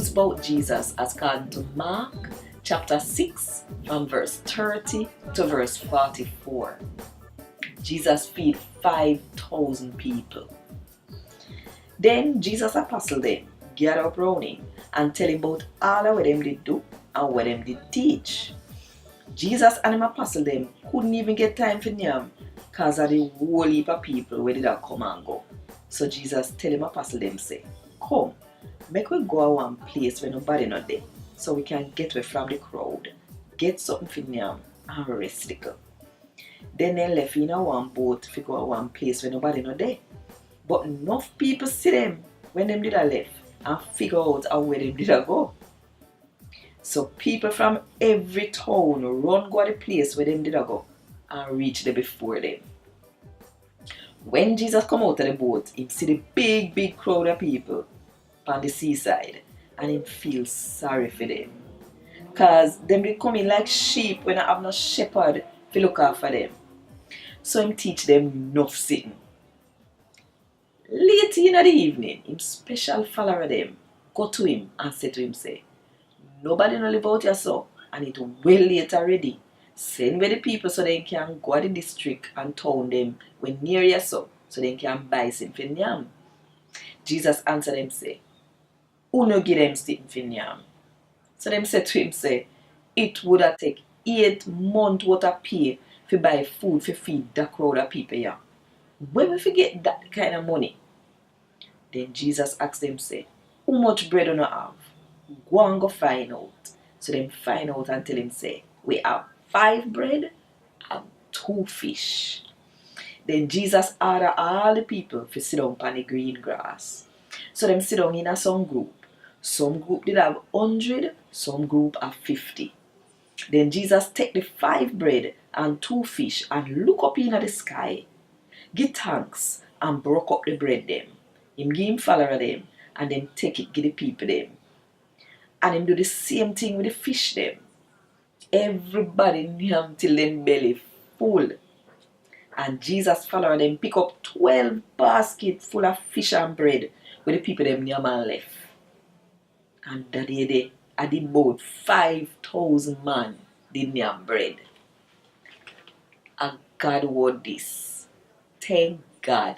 news about Jesus as according to Mark chapter 6 from verse 30 to verse 44. Jesus feed 5,000 people. Then Jesus apostle them gather up round him and tell him about all of what them did do and what them did teach. Jesus and him apostle them couldn't even get time for them because of the whole heap of people where did come and go. So Jesus tell him apostle them say, come, make we go to one place where nobody not there, so we can get away from the crowd, get something for them and rest little. Then they left in one boat to go to one place where nobody not there. But enough people see them when them did a left and figure out how where them did a go. So people from every town run go to the place where them did a go and reach there before them. When Jesus come out of the boat, he see the big crowd of people on the seaside and he feels sorry for them. Because them be coming like sheep when I have no shepherd to look after them. So he teach them enough sitting. Late in the evening, him special follower them go to him and say to him, say, nobody know about your son and it well late already. Send where the people so they can go to the district and town them when near your son so they can buy something for yam. Jesus answer them say, who no give them something for yam? So them say to him say, it would have take 8 months worth of pay to buy food to feed that crowd of people here. Where we forget that kind of money? Then Jesus asked them say, how much bread do you have? Go and go find out. So them find out and tell him say, we have 5 bread and 2 fish. Then Jesus ordered all the people to sit down on the green grass. So them sit down in a some group. Some group did have 100, some group have 50. Then Jesus take the 5 bread and 2 fish and look up into the sky, give thanks and broke up the bread them. Him give him follower them and then take it give the people them. And him do the same thing with the fish them. Everybody yam till them belly full. And Jesus follower them pick up 12 baskets full of fish and bread with the people them yam and left. And that day they at the boat 5,000 man did yam bread. And God Wod Dis. Thank God